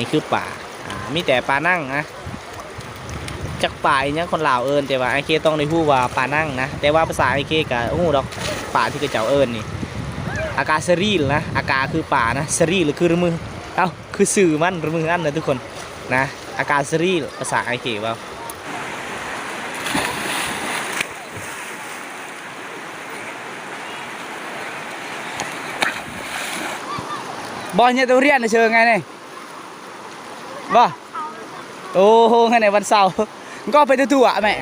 นี่คือป่ามีแต่ปลานั่งนะจักป่าเนี่ยคนลาวเอิญแต่ว่าไอเคต้องได้พูดว่าปลานั่งนะแต่ว่าภาษาไอเคกับดอกป่าที่กระเจ้าเอิญนี่อากาสรีนะอากาคือป่านะสรีหรือคือมือคือสื่อมันมืออันนะทุกคนนะอากาสรีภาษาไอเคว่าบอลเนี่ยตัวเรียนเชิงไงเนี่ยบ่โอ้โหไงในวันเสาร์ก็ไปทั่วแม่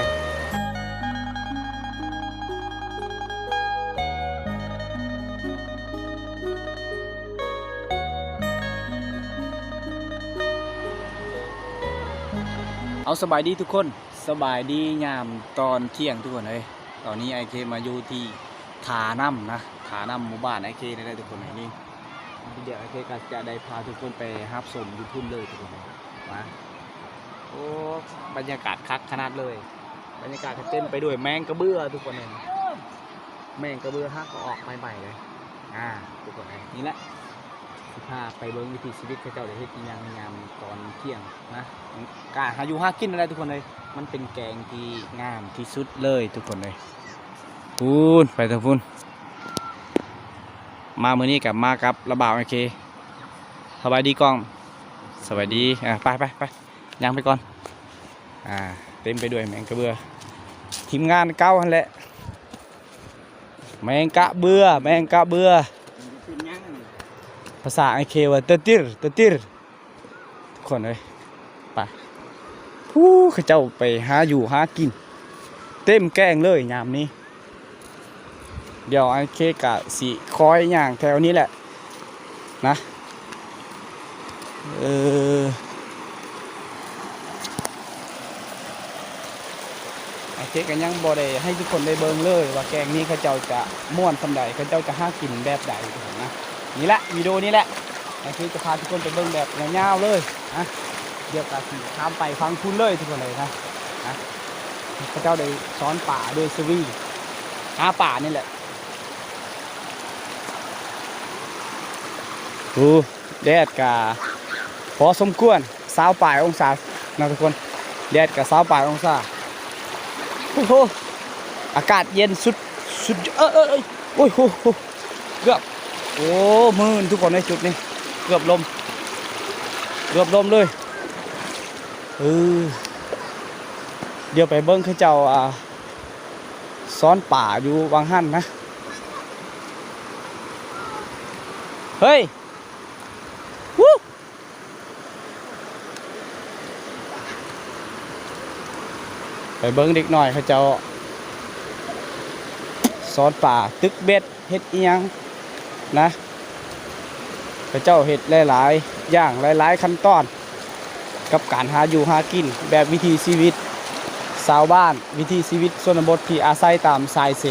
เอาสบายดีทุกคนสบายดียามตอนเที่ยงทุกคนเลยตอนนี้ไอเคมาอยู่ที่ถาน้ำนะถาน้ำหมู่บ้านไอเคได้ทุกคนนี่เดี๋ยวไอเคก็จะได้พาทุกคนไปฮับสมยูทูบเลยทุกคนมาโอ้บรรยากาศคักขนาดเลยบรรยากาศเต็มไปด้วยแมงกระเบื้อทุกคนเองแมงกระเบื้อฮักก็ออกใหม่ๆเลยทุกคนเองนี่แหละพาไปเบิ้งวิถีชีวิตเขาเจ้าได้เฮ็ดยามตอนเที่ยงนะการหาอยู่หากินอะไรทุกคนเลยมันเป็นแกงที่งามที่สุดเลยทุกคนเลยพูนไปเถอะพูนมาเมื่อนี้กับมากับระบาวโอเคสบายดีกล้องสบายดีไปย่างไปก่อนเต็มไปด้วยแมงกระเบือทีมงานเก้าหันแหละแมงกะเบือภาษาไอเคว่าเตติร์ทุกคนเลยไปผู้ข้าเจ้าไปหาอยู่หากินเต็มแกงเลยยามนี้เดี๋ยวไอเคกะสีคอยย่างแถวนี้แหละนะไอเคกันยังบ่ได้ให้ทุกคนได้เบิ่งเลยว่าแกงนี้ข้าเจ้าจะม่วนสำใดข้าเจ้าจะหากินแบบใดนะนี่แหละวิดีโอนี้แหละไอเคจะพาทุกคนไปเบิ่งแบบยาวๆเลยนะเดี๋ยวกะสีทำไปฟังคุณเลยทุกคนเลยนะข้าเจ้าได้ซ้อนป่าด้วยสวีหาป่านี่แหละแดดกะพอสมควร20 ปลายองศานะทุกคนแดดกะ20 ปลายองศาโอ้โหอากาศเย็นสุดโอ้ยเกือบมืนทุกคนในจุดนี้เกือบลมเลยเดี๋ยวไปเบิ้งเขาเจ้าซ้อนป่าอยู่บางหั่นนะเฮ้ยไปเบิ้งเด็กหน่อยเขาเจ้าซ้อนป่าตึกเบ็ดเฮ็ดเอียงนะเขาเจ้าเฮ็ดหลายๆอย่างหลายๆขั้นตอนกับการหาอยู่หากินแบบวิถีชีวิตชาวบ้านวิถีชีวิตชนบทที่อาศัยตามชายเส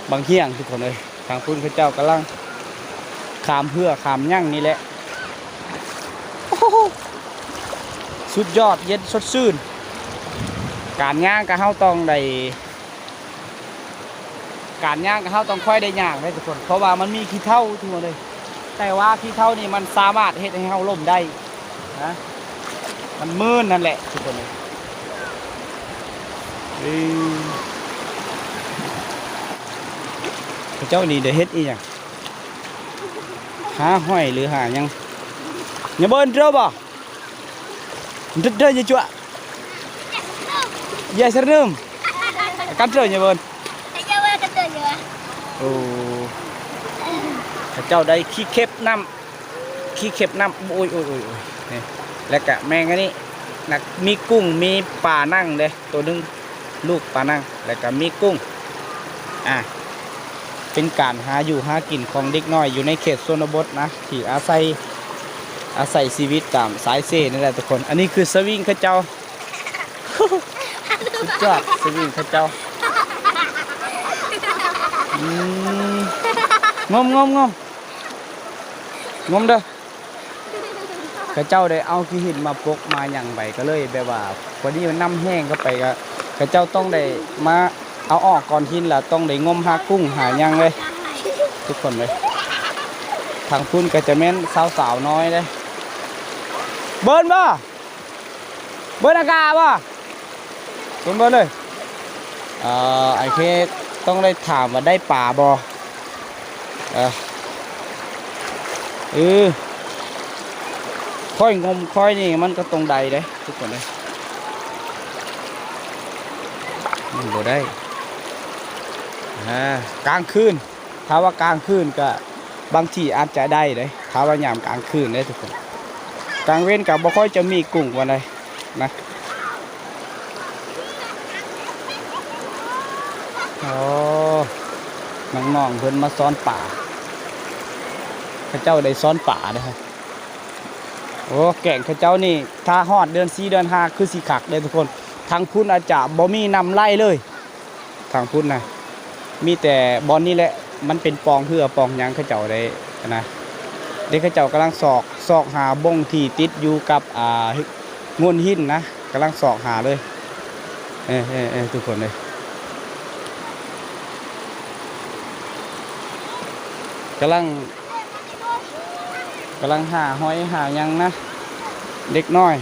บางเฮียงทุกคนเลยทางพุ่นเขาเจ้ากำลังขามเพื่อขามยั่งนี่แหละสุดยอดเย็นสดชื่นการย่างกับเฮาต้องค่อยได้ย่างได้ทุกคนเพราะว่ามันมีขี้เถ้าทุกคนเลยแต่ว่าขี้เถ้านี่มันสามารถเฮ็ดให้เฮาล่มได้นะมันมืดนั่นแหละทุกคนเลยเจ้านี่ได้เฮ็ดอีหยังหาห้อยหรือหายังอย่าเบิ้ลเด้อบ่เด้ออย่าจั่วอย่าเสนมกันเด้ออย่าเบิ้ลโอ้เจ้าได้ขี้เข็บน้ำโอ้ยนี่แล้วก็แมงอันนี้นักมีกุ้งมีปลานั่งเลยตัวนึงลูกปลานั่งแล้วก็มีกุ้งเป็นการหาอยู่หากินของเด็กน้อยอยู่ในเขตชนบทนะที่อาศัยชีวิตตามสายเส้นนี่แหละทุกคนอันนี้คือสวิงข้าเจ้าสุดยอดสวิงข้าเจ้างมเด้อข้าเจ้าได้เอาขี้หินมาปกมาอย่างใบก็เลยแบบว่าพอดีมันน้ำแห้งเข้าไปก็ข้าเจ้าต้องได้มาเอาออกก่อนหินละต้องได้งมหากุ้งหายังเลยทุกคนเลยทางพุ่นก็จะแม่นสาวน้อยเลย เบิร์นบ่เบิร์นอากาศบ่คุณเบิร์นเลยไอเคต้องได้ถามว่าได้ป่าบ่ค่อยงมค่อยนี่มันก็ตรงใดเด้ทุกคนเลยมันบ่ได้กลางคืนถ้าว่ากลางคืนก็บางทีอาจจะได้เลยถ้าว่ายามกลางคืนได้ทุกคนกลางเว้นกับบ่ค่อยจะมีกุ้งวันใดนะน้องๆเพิ่นมาซ้อนป่าข้าเจ้าได้ซ้อนป่าเลยครับโอ้แก่งข้าเจ้านี่ถ้าฮอดเดือน4เดือน5คือสิคักเลยทุกคนทางพุ่นอาจจะบ่มีนำไล่เลยทางพุ่นนะมีแต่บอลนี่แหละมันเป็นปองเพื่อปองยังข้าเจ้าได้นะเด็กข้าเจ้ากำลังสอกหาบ้งที่ติดอยู่กับงวนหินนะกำลังสอกหาเลยทุกคนเลยกำลังหาหอยหายังนะเด็กน้อย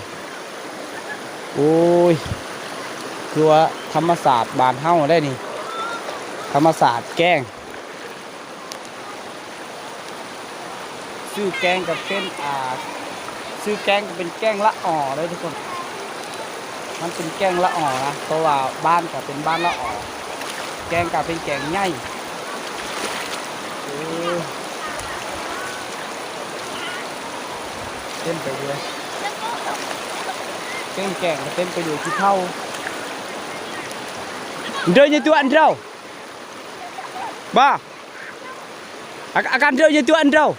โอ้ยคือว่าธรรมศาสตร์บานเฮ้าได้นี่ธรรมศาสตร์แกงชื่อแกงกับเป็นชื่อแกงก็เป็นแกงละอ่อเลยทุกคนมันเป็นแกงละอ่อนะเพราะว่าบ้านก็เป็นบ้านละอ่อแกงก็เป็นแกงใหญ่เต้นไปเลยแกงก็เต้นไปอยู่ที่เท่าเดินnhư tụi ăn rau ba akan rau như tụi ăn rau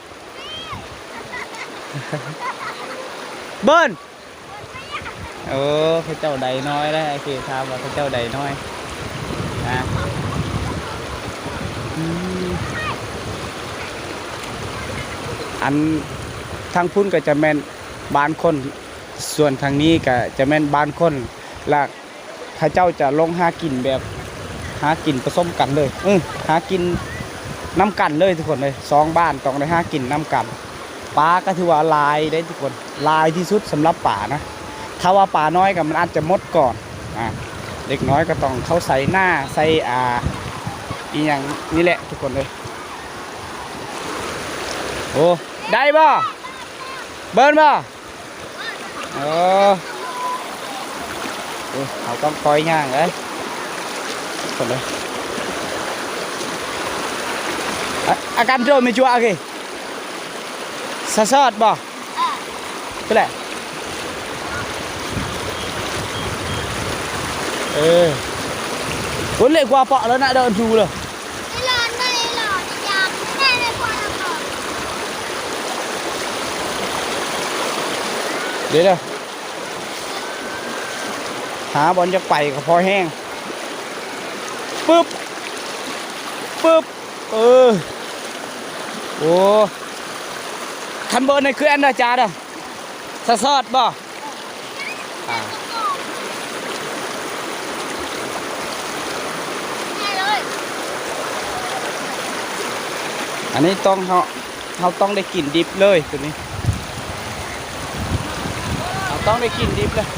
bên เขาเจ้าใดน้อยได้ไอ้คือทำว่าเขาเจ้าใดน้อยนะอันทางพุ่นก็จะแม่นบ้านคนส่วนทางนี้ก็จะแม่นบ้านคนและข้าเจ้าจะลงหากินแบบหากินผสมกันเลยหากินน้ำกันเลยทุกคนเลย2บ้านต้องได้หากินน้ำกันปลาก็ถือว่าลายได้ทุกคนลายที่สุดสำหรับป่านะถ้าว่าป่าน้อยกับมันอาจจะมดก่อนเด็กน้อยก็ต้องเข้าใส่หน้าใส่อีอย่างนี้แหละทุกคนเลยโอ้ได้บ่เบิร์นบ่เขาต้องคอยย่างเลยคนเลยอาการโดนไม่ชัวร์กี่สอดบ่ก็แหละcuốn lệ qua pọ nó lại đợn thù rồi đấy đâu há bọn cho quẩy có phoi hengปึ๊บโอ้คันเบิร์นในคืออันดาจาด้ะสอดบ่อันนี้ต้องเขาต้องได้กลิ่นดิบเลยตัวนี้เราต้องได้กลิ่นดิบเลย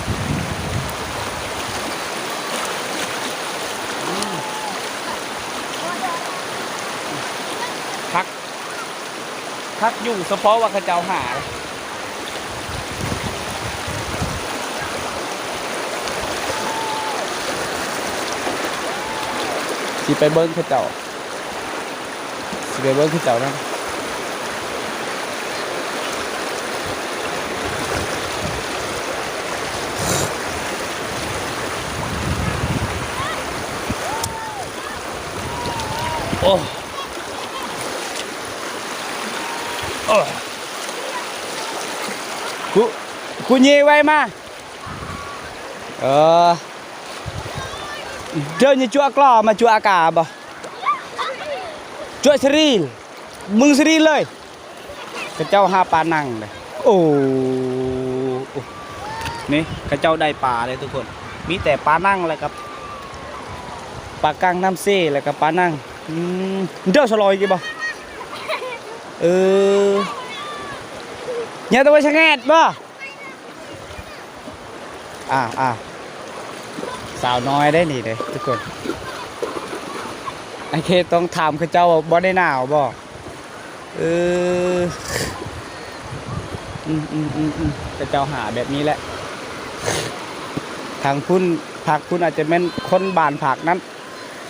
พักอยู่เฉพาะว่าเขาเจ้าหาสิไปเบิ้งเขาเจ้าสิไปเบิ้งเขาเจ้านั่นโอ้กูยีไว้มาเดินอยู่จั่วกล้อมาจั่วอากาศบ่จั่วสรีมึงสรีเลยกระเจ้าหาปลานั่งเลยโอ้นี่กระเจ้าได้ปลาเลยทุกคนมีแต่ปลานั่งเลยครับปลากังน้ำเซ่แล้วก็ปลานั่งเจ้าสลอยกี่บ่เนี่ยตัวชะแงดบ่ สาวน้อยได้นี่เลยทุกคนไอเคต้องถามเขาเจ้าบ่ได้หนาวบ่เออเขาเจ้าหาแบบนี้แหละทางพุ่นผักพุ่นอาจจะเป็นคนบานผักนั้น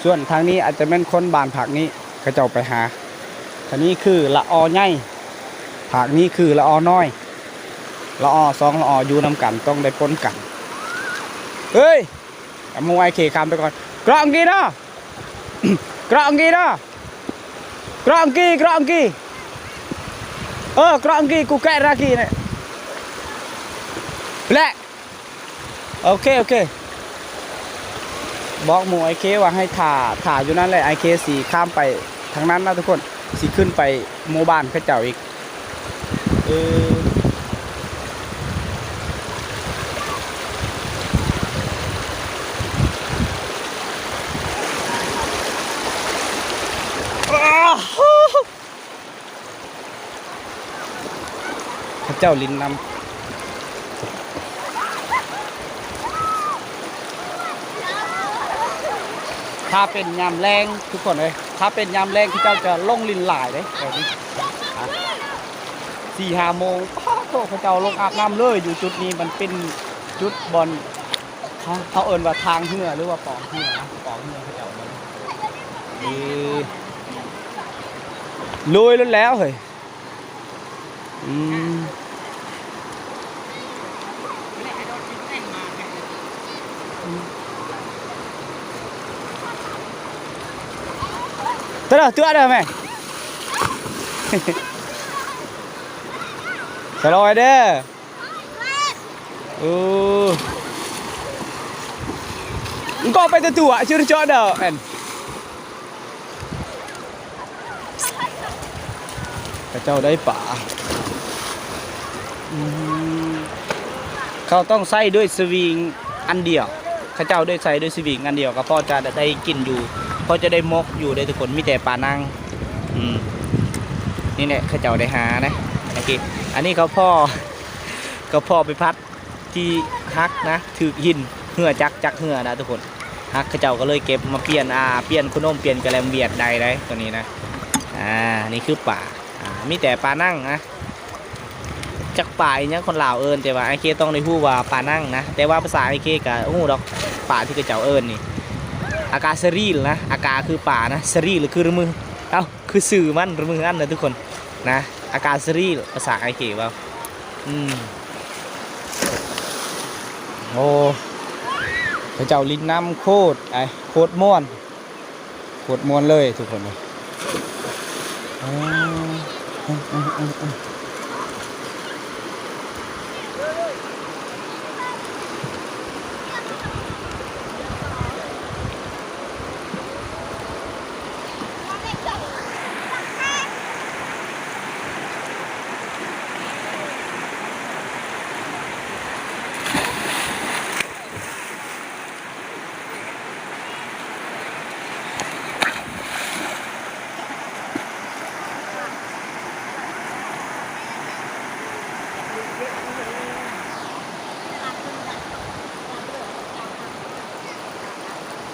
ส่วนทางนี้อาจจะเป็นคนบานผักนี้เขาเจ้าไปหาทางนี้คือละออใหญ่ผักนี้คือละออน้อยละออสองละอออยู่นำกันต้องได้ปนกันเฮ้ยมูไอเคคำไปก่อนกรองกีเนาะกรองกีเนาะกรองกีกรองกีกรองกีกูแกะรากีเนี่ยแหละโอเคบอกหมูไอเคว่าให้ถ่าอยู่นั่นแหละไอเคสีข้ามไปทางนั้นนะทุกคนสีขึ้นไปหมู่บ้านเขาเจ้าอีกเขาเจ้าลิ้นนำถ้าเป็นยามแรงทุกคนเลยถ้าเป็นยามแรงที่เจ้าจะลงลินหลายเลยแบบนี้4-5 โมงเขาเจ้าลงอาบน้ำเลยอยู่จุดนี้มันเป็นจุดบอลเขาเอิ้นว่าทางเหือหรือว่าปองเหือนะปองเหือเขาเจ้ามันลุยแล้วเฮ้ยตัวเด้อแม่สลอยเด้อก็ไปตัวชื่อจอเด้อแอนพระเจ้าได้ป่าเขาต้องใส่ด้วยสวิงอันเดียวข้าเจ้าได้ใส่ด้วยสวิงอันเดียวก็พอจะได้กินอยู่พอจะได้มกอยู่ได้ทุกคนมีแต่ปลานั่งนี่แหละข้าเจ้าได้หานะโอเคอันนี้เขาพ่อไปพัดที่ฮักนะถือหินเหื่อจักเหื่อนะทุกคนฮักข้าเจ้าก็เลยเก็บมาเปลี่ยนขนมเปลี่ยนกระแลมเบียดใดได้ตัวนี้นะนี่คือป่ามีแต่ปลานั่งนะจักป่าอย่างนี้คนลาวเอิญแต่ว่าไอเคต้องได้พูดว่าปลานั่งนะแต่ว่าภาษาไอเคกับดอกป่าที่ข้าเจ้าเอิญนี่อากาสรีนะอากาคือป่านะสรีหรือคือมือคือสื่อมันมืออันนะทุกคนนะอากาสรีภาษาไอเคว่าโอ้พระเจ้าลิ้นน้ำโคตรม่วนเลยทุกคนเลย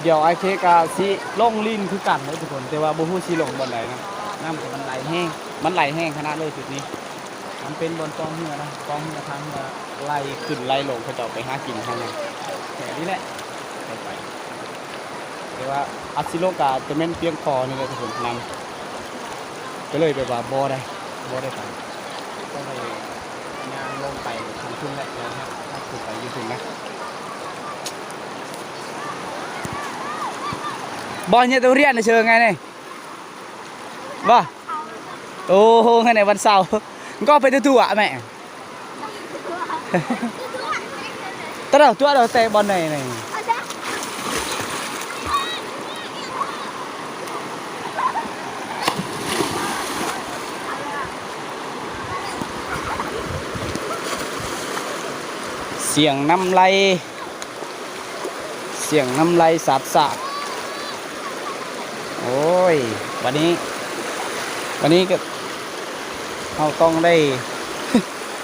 เดี๋ยวไอเคกาสิลงลิ้นคือกันเลยทุกคนแต่ว่าบูฮูซีลงบนไหนนะน้ำมันไหลแห้งขนาดเลยจุดนี้มันเป็นบนกองเหือนะกองเหือทางเหือไหลขึ้นไหลลงเขาจะไปหากินทางนั้นแค่นี้แหละไปแต่ว่าอัซิโลกาจะเป็นเพียงคอนี่เลยทุกคนนั่นก็เลยแบบว่าบ่ได้ไปก็เลยย่างลงไปทางทุ่งแหละนะครับถ้าขึ้นไปยืนถึงนะบอลเนี่ยตัวเรียนเชิงไงเนี่ยบ่โอ้โหไงในวันเสาร์ก็ไปตัวแม่ตัวเราเตะบอลไหนเสียงน้ำไหลสาดโอ้ยวันนี้ก็เราต้องได้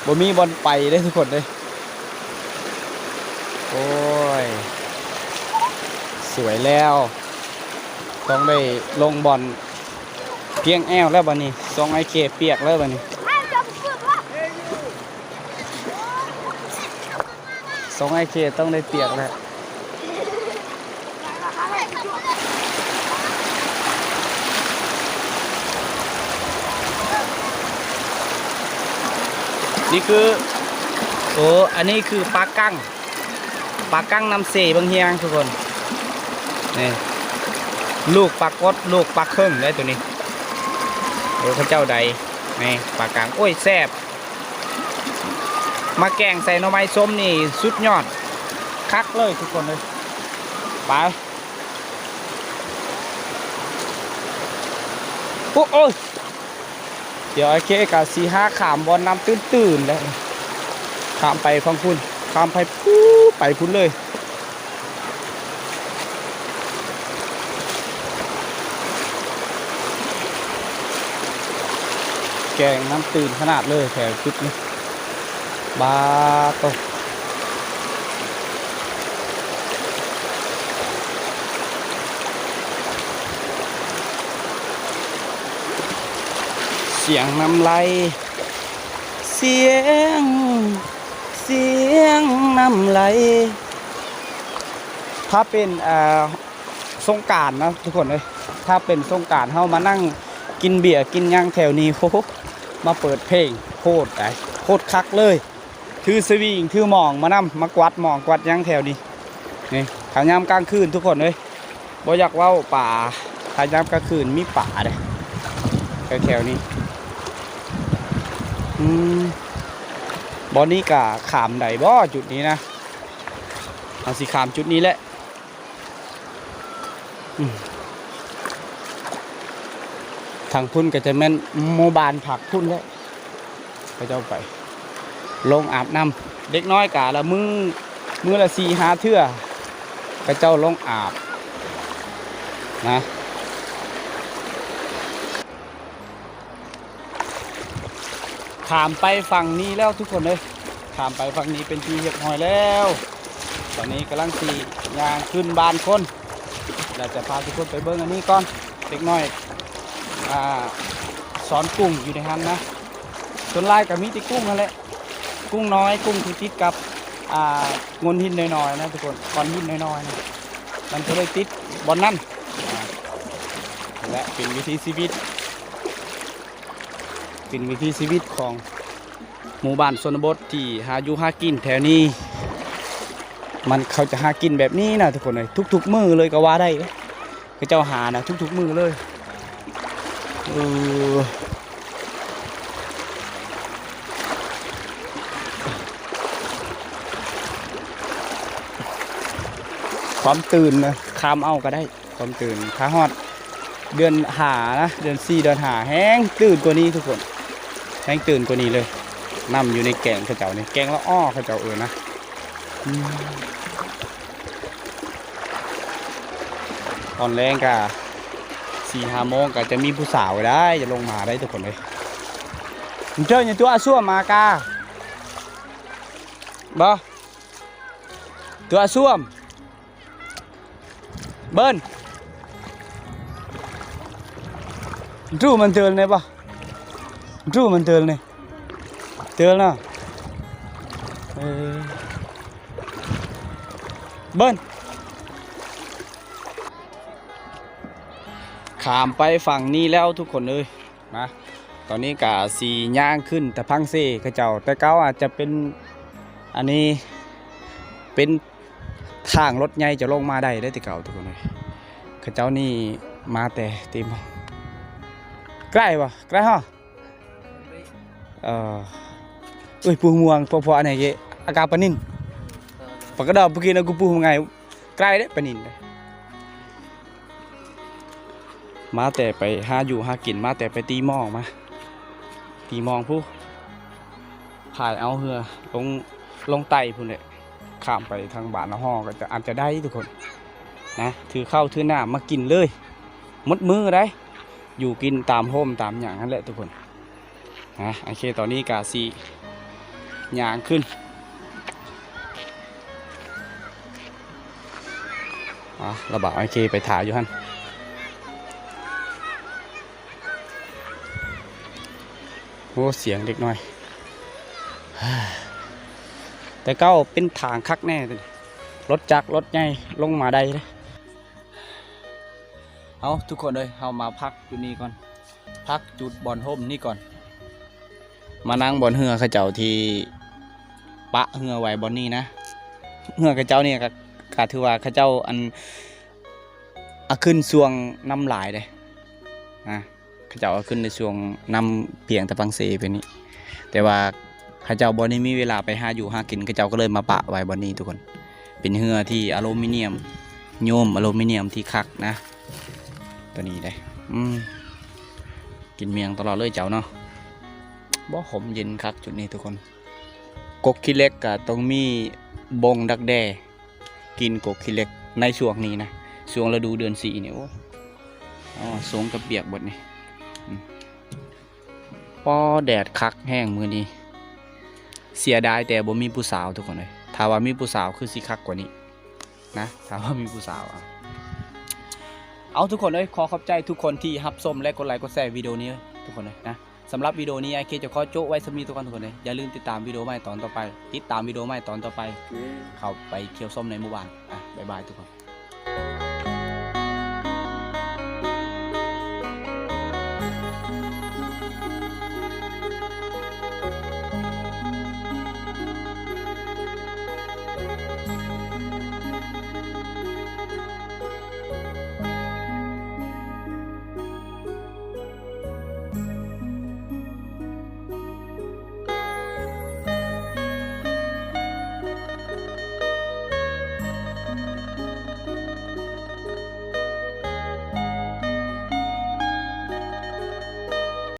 บ่มีบอลไปได้ทุกคนเลย โอ้ยสวยแล้วต้องได้ลงบอลเพียงแอวแล้วบัดนี้ทรงไอเคเปียกแล้วบัดนี้ทรงไอเคต้องได้เปียกแล้วนี่คือโอ้อันนี้คือปลากั้งน้ำเสบางเฮียงทุกคนนี่ลูกปลากดลูกปลาเครื่องได้ตัวนี้โอ้พระเจ้าใดนี่ปลากางโอ้ยแซ่บมาแกงใส่หน่อไม้ส้มนี่สุดยอดคักเลยทุกคนเลยไปโอ้ยเดี๋ยวไอ้เคกับ4-5ขามบอลน้ำตื่นๆแล้วขามไปฟังคุณขามไปไปพุ่นเลยแกงน้ำตื่นขนาดเลยแถวจุดนี้บาโตเสียงน้ำไหลเสียงน้ำไหลถ้าเป็นสงกรานต์นะทุกคนเลยถ้าเป็นสงกรานต์เฮามานั่งกินเบียร์กินย่างแถวนี้โอ้โหมาเปิดเพลงโคตรคักเลยถือสวิงถือหมองมานำมากวาดหมองกวาดย่างแถวนี้นี่ขายามกลางคืนทุกคนเลยบ่อยากว่าป่าขายามกลางคืนมีป่าเลยแถวนี้บอนี้กะขามไหนบ่จุดนี้นะเอาสิขามจุดนี้แหละทางพุ่นก็จะแม่นโมบานผักพุ่นแล้วก็จะไปลงอาบน้ำเด็กน้อยกะละมือละ4-5 เทื่อก็เจ้าลงอาบนะขามไปฝั่งนี้แล้วทุกคนเลยขามไปฝั่งนี้เป็นที่เรียบร้อยแล้วตอนนี้กำลังขี่ยางขึ้นบานคนเราจะพาทุกคนไปเบิ้งอันนี้ก่อนเด็กน้อยสอนกุ้งอยู่ในฮันนะส่วนลายกับมีติกุ้งนั่นแหละกุ้งน้อยกุ้งที่ติดกับงนหินน้อยๆนะทุกคนก้อนหินน้อยๆนะมันก็เลยติดบอลนั่นและเป็นวิถีชีวิตของหมู่บ้านชนบทที่หาอยู่หากินแถวนี้มันเขาจะหากินแบบนี้นะทุกคนเลยทุกมือเลยก็ว่าได้เขาเจ้าหานะทุกมือเลยความตื่นนะคามเอาก็ได้ความตื่นถ้าฮอดเดือนหานะเดือน4เดือนหาแห้งตื่นกว่านี้ทุกคนแห้งตื่นกว่านี้เลยนำอยู่ในแกงเขาเจ้านี่แกงละอ้อเขาเจ้านะตอนแรงก็4-5 โมงก็จะมีผู้สาวได้จะลงมาได้ทุกคนเลยเจออย่างตัวซั่วมากาบ่ตัวซั่วเบิ้ลรู้มันเตือนเลยป่ะรู้มันเตือนเลยเตือนนะเบิ้ลขามไปฝั่งนี้แล้วทุกคนเลยนะตอนนี้กะสีย่างขึ้นแต่พังเซ่กระเจ้าแต่เก้าอาจจะเป็นอันนี้เป็นทางรถใหญ่จะลงมาได้แต่เก่าทุกคนเลยกระเจ้านี่มาแต่ตีมใกล้ปะใกล้ฮะปูม่วงพออันไหนเกอากาศปนินปกติเมื่อกี้เรากูปูไงใกล้ได้ปนินเลยมาแต่ไปหาอยู่หากินมาแต่ไปตีมองผู้ถ่ายเอาเหือลงไตพุ่นเลยข้ามไปทางบ้านห้องก็จะอาจจะได้ทุกคนนะถือข้าวถือหน้ามากินเลยมดมือได้อยู่กินตามโฮมตามอย่างนั้นแหละทุกคนนะโอเคตอนนี้กาซีย่างขึ้น ระบาดไอเคไปถ่ายอยู่ฮั่นโอ้เสียงเด็กน้อยแต่เก้าเป็นทางคักแน่เลยรถจักรรถใหญ่ลงมาได้เลยเอาทุกคนเลยเอามาพักอยู่นี่ก่อนพักจุดบอลโฮมนี่ก่อนมานั่งบนเหือข้าเจ้าที่ปะเหือไว้บนนี้นะเหือข้าเจ้าเนี่ยก็ถือว่าข้าเจ้าอันขึ้นช่วงน้ำหลายเลยนะข้าเจ้าขึ้นในช่วงน้ำเปียงตะปังเซไปนี่แต่ว่าข้าเจ้าบนนี้มีเวลาไปหาอยู่หากินข้าเจ้าก็เลยมาปะไว้บนนี้ทุกคนเป็นเหือที่อลูมิเนียมโยมอลูมิเนียมที่คักนะตัวนี้เลยกินเมียงตลอดเลยเจ้าเนาะบ่หอมเย็นคักจุดนี้ทุกคนกกขี้เล็กก็ต้องมีบงดักแด้กินกกขี้เล็กในช่วงนี้นะช่วงฤดูเดือน4เนี่ยสงกับเปียกบดนี่ป้อแดดคักแห้งมือนี้เสียดายแต่บ่มีผู้สาวทุกคนเลยถ้าว่ามีผู้สาวคือสิคักกว่านี้นะถ้าว่ามีผู้สาวเอาทุกคนเลยขอขอบใจทุกคนที่รับชมและกดไลค์กดแชร์วิดีโอนี้ทุกคนเลยนะสำหรับวิดีโอนี้ไอเคจะขอโจ้ไว้สมีทุกคนเลยอย่าลืมติดตามวิดีโอใหม่ตอนต่อไปติดตามวิดีโอใหม่ตอนต่อไปเข้าไปเคี่ยวส้มในหมู่บ้านบ๊ายบายทุกคน